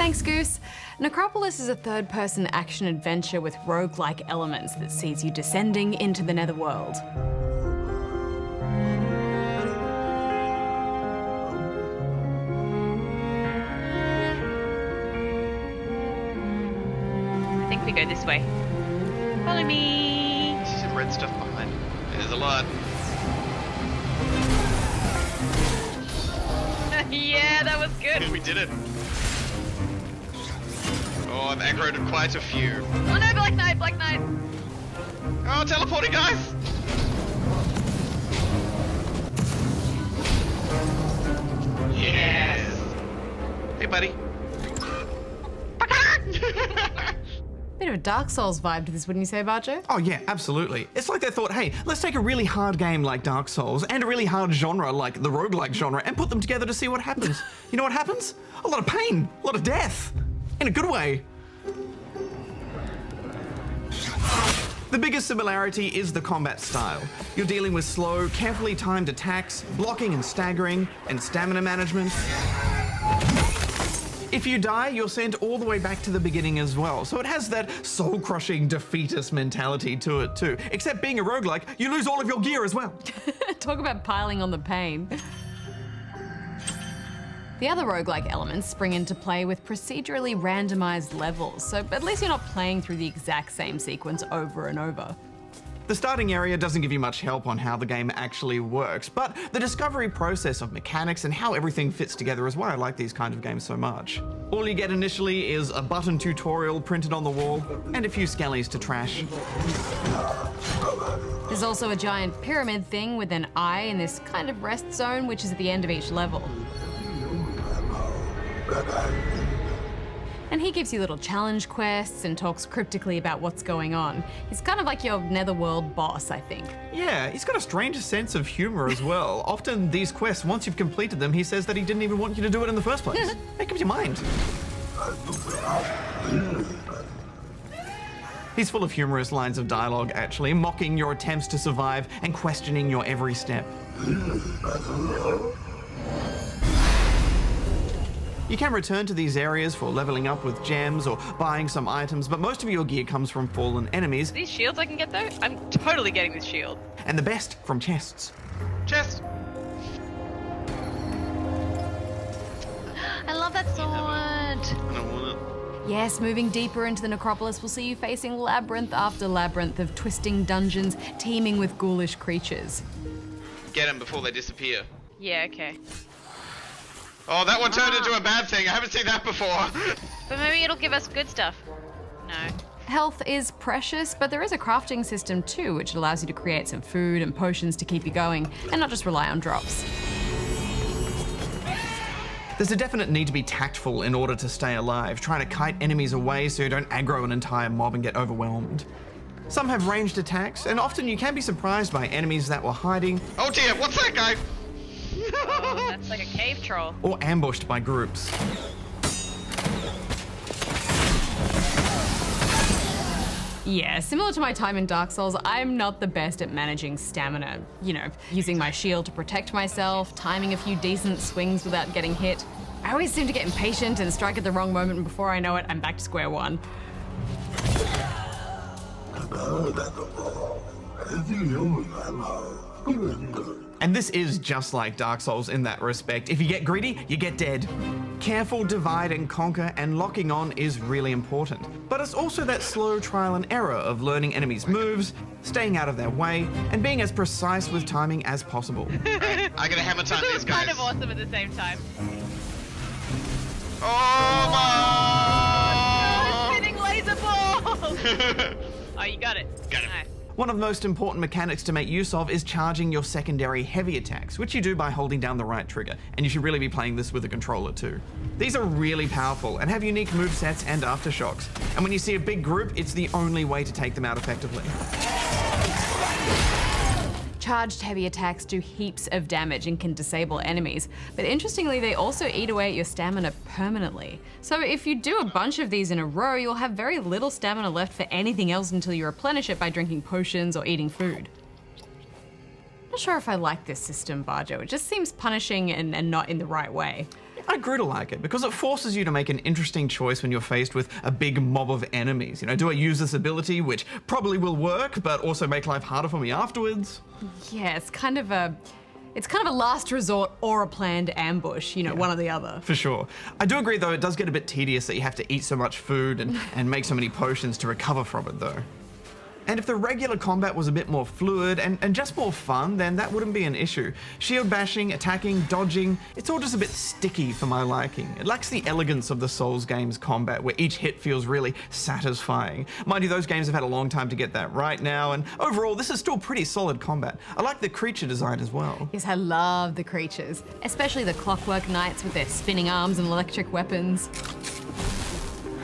Thanks, Goose. Necropolis is a third-person action-adventure with roguelike elements that sees you descending into the netherworld. I think we go this way. Follow me. I see some red stuff behind. There's a lot. Yeah, that was good. We did it. Oh, I've aggroed quite a few. Oh no, Black Knight, Black Knight. Oh, teleporting guys! Yes! Hey, buddy. Bit of a Dark Souls vibe to this, wouldn't you say, Barjo? Oh yeah, absolutely. It's like they thought, hey, let's take a really hard game like Dark Souls and a really hard genre like the roguelike genre and put them together to see what happens. You know what happens? A lot of pain, a lot of death. In a good way. The biggest similarity is the combat style. You're dealing with slow, carefully timed attacks, blocking and staggering, and stamina management. If you die, you're sent all the way back to the beginning as well, so it has that soul-crushing defeatist mentality to it too. Except being a roguelike, you lose all of your gear as well. Talk about piling on the pain. The other roguelike elements spring into play with procedurally randomized levels, so at least you're not playing through the exact same sequence over and over. The starting area doesn't give you much help on how the game actually works, but the discovery process of mechanics and how everything fits together is why I like these kind of games so much. All you get initially is a button tutorial printed on the wall and a few skellies to trash. There's also a giant pyramid thing with an eye in this kind of rest zone, which is at the end of each level. And he gives you little challenge quests and talks cryptically about what's going on. He's kind of like your netherworld boss, I think. Yeah, he's got a strange sense of humor as well. Often these quests, once you've completed them, he says that he didn't even want you to do it in the first place. Make up your mind. He's full of humorous lines of dialogue, actually, mocking your attempts to survive and questioning your every step. You can return to these areas for leveling up with gems or buying some items, but most of your gear comes from fallen enemies. These shields I can get though? I'm totally getting this shield. And the best from chests. Chest! I love that sword. I don't want it. Yes, moving deeper into the Necropolis will see you facing labyrinth after labyrinth of twisting dungeons teeming with ghoulish creatures. Get them before they disappear. Yeah, okay. Oh, that one turned into a bad thing. I haven't seen that before. But maybe it'll give us good stuff. No. Health is precious, but there is a crafting system too, which allows you to create some food and potions to keep you going, and not just rely on drops. There's a definite need to be tactful in order to stay alive, trying to kite enemies away so you don't aggro an entire mob and get overwhelmed. Some have ranged attacks, and often you can be surprised by enemies that were hiding. Oh dear, what's that guy? Oh, that's like a cave troll. Or ambushed by groups. Yeah, similar to my time in Dark Souls, I'm not the best at managing stamina. You know, using my shield to protect myself, timing a few decent swings without getting hit. I always seem to get impatient and strike at the wrong moment, and before I know it, I'm back to square one. And this is just like Dark Souls in that respect. If you get greedy, you get dead. Careful divide and conquer, and locking on is really important. But it's also that slow trial and error of learning enemies' moves, staying out of their way, and being as precise with timing as possible. I gotta hammer time This these is guys. kind of awesome at the same time. Oh my! Spinning laser ball! Oh, you got it. Got it. Nice. One of the most important mechanics to make use of is charging your secondary heavy attacks, which you do by holding down the right trigger, and you should really be playing this with a controller too. These are really powerful and have unique movesets and aftershocks, and when you see a big group, it's the only way to take them out effectively. Charged heavy attacks do heaps of damage and can disable enemies, but interestingly they also eat away at your stamina permanently. So if you do a bunch of these in a row, you'll have very little stamina left for anything else until you replenish it by drinking potions or eating food. Not sure if I like this system, Barjo. It just seems punishing and not in the right way. I grew to like it because it forces you to make an interesting choice when you're faced with a big mob of enemies. You know, do I use this ability, which probably will work, but also make life harder for me afterwards? Yeah, it's kind of a last resort or a planned ambush, you know, one or the other. For sure. I do agree, though, it does get a bit tedious that you have to eat so much food and make so many potions to recover from it, though. And if the regular combat was a bit more fluid and just more fun, then that wouldn't be an issue. Shield bashing, attacking, dodging, it's all just a bit sticky for my liking. It lacks the elegance of the Souls games combat, where each hit feels really satisfying. Mind you, those games have had a long time to get that right now, and overall, this is still pretty solid combat. I like the creature design as well. Yes, I love the creatures, especially the clockwork knights with their spinning arms and electric weapons.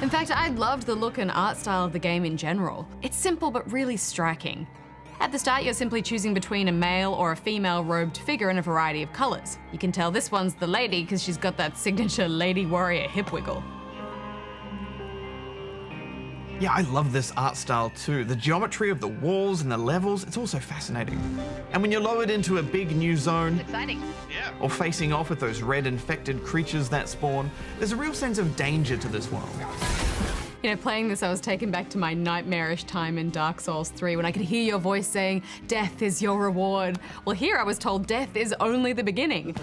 In fact, I loved the look and art style of the game in general. It's simple but really striking. At the start, you're simply choosing between a male or a female robed figure in a variety of colors. You can tell this one's the lady because she's got that signature lady warrior hip wiggle. Yeah, I love this art style too. The geometry of the walls and the levels, it's also fascinating. And when you're lowered into a big new zone, Exciting. Yeah. or facing off with those red infected creatures that spawn, there's a real sense of danger to this world. You know, playing this, I was taken back to my nightmarish time in Dark Souls 3 when I could hear your voice saying, "Death is your reward." Well, here I was told death is only the beginning.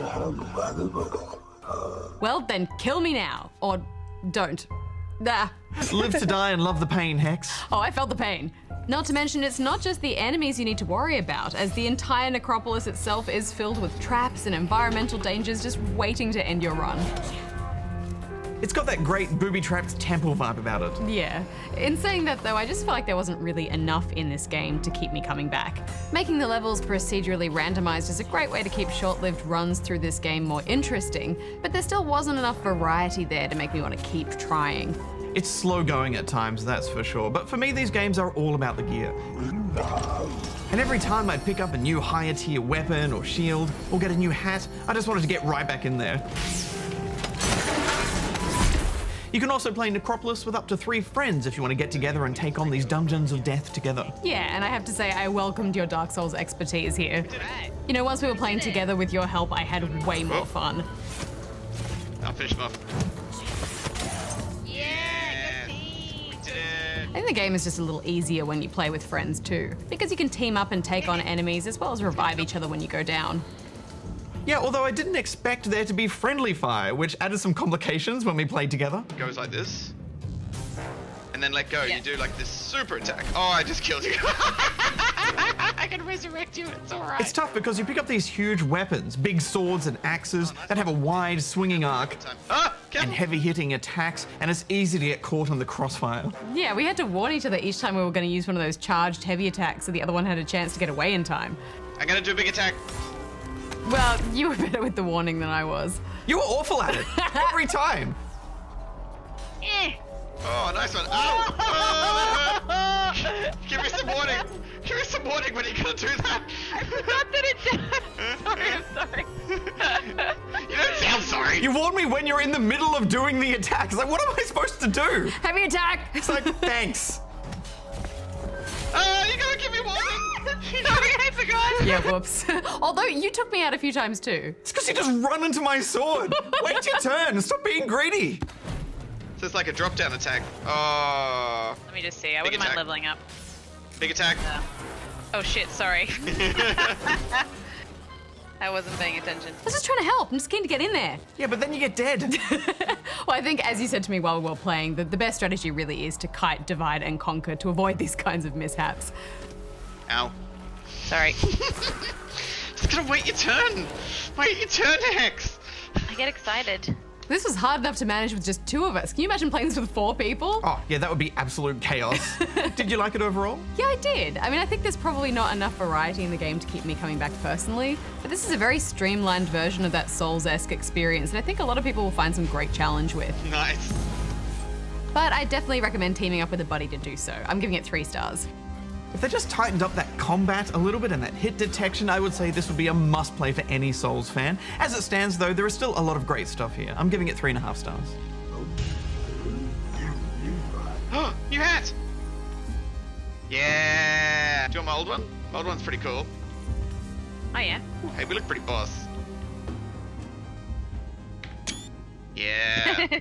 Well, then kill me now. Or don't. Live to die and love the pain, Hex. Oh, I felt the pain. Not to mention, it's not just the enemies you need to worry about, as the entire Necropolis itself is filled with traps and environmental dangers just waiting to end your run. It's got that great booby-trapped temple vibe about it. Yeah. In saying that though, I just feel like there wasn't really enough in this game to keep me coming back. Making the levels procedurally randomized is a great way to keep short-lived runs through this game more interesting, but there still wasn't enough variety there to make me want to keep trying. It's slow going at times, that's for sure, but for me these games are all about the gear. And every time I'd pick up a new higher tier weapon or shield, or get a new hat, I just wanted to get right back in there. You can also play Necropolis with up to 3 friends if you want to get together and take on these dungeons of death together. Yeah, and I have to say I welcomed your Dark Souls expertise here. You know, once we were playing together with your help, I had way more fun. I'll finish him off. Yeah, good team. Did it. I think the game is just a little easier when you play with friends too, because you can team up and take on enemies as well as revive each other when you go down. Yeah, although I didn't expect there to be friendly fire, which added some complications when we played together. Goes like this. And then let go. Yeah. You do like this super attack. Oh, I just killed you. I can resurrect you. It's all right. It's tough because you pick up these huge weapons, big swords and axes that have a wide swinging arc Ah, and careful. heavy hitting attacks, and it's easy to get caught on the crossfire. Yeah, we had to warn each other each time we were going to use one of those charged heavy attacks so the other one had a chance to get away in time. I'm gonna do a big attack. Well, you were better with the warning than I was. You were awful at it, every time. Eh. Oh, nice one. Oh. Give me some warning. Give me some warning when you're gonna do that. I forgot that it sorry, I'm sorry. You don't sound sorry. You warned me when you're in the middle of doing the attack. It's like, what am I supposed to do? Heavy attack! It's like, thanks. You gotta give me warning. Sorry, I forgot. Yeah, whoops. Although you took me out a few times too. It's because you just run into my sword. Wait your turn. Stop being greedy. So it's like a drop down attack. Oh. Let me just see. I Big wouldn't mind attack. leveling up. Big attack. Oh shit, sorry. I wasn't paying attention. I was just trying to help. I'm just keen to get in there. Yeah, but then you get dead. Well, I think, as you said to me while we were playing, the best strategy really is to kite, divide, and conquer to avoid these kinds of mishaps. Ow. Sorry. Just gotta wait your turn. Wait your turn, Hex. I get excited. This was hard enough to manage with just 2 of us. Can you imagine playing this with 4 people? Oh, yeah, that would be absolute chaos. Did you like it overall? Yeah, I did. I mean, I think there's probably not enough variety in the game to keep me coming back personally, but this is a very streamlined version of that Souls-esque experience, and I think a lot of people will find some great challenge with. Nice. But I definitely recommend teaming up with a buddy to do so. I'm giving it 3 stars. If they just tightened up that combat a little bit and that hit detection, I would say this would be a must-play for any Souls fan. As it stands, though, there is still a lot of great stuff here. I'm giving it 3.5 stars. New hat. Yeah. Do you want my old one? My old one's pretty cool. Oh yeah. Hey, we look pretty boss. Yeah.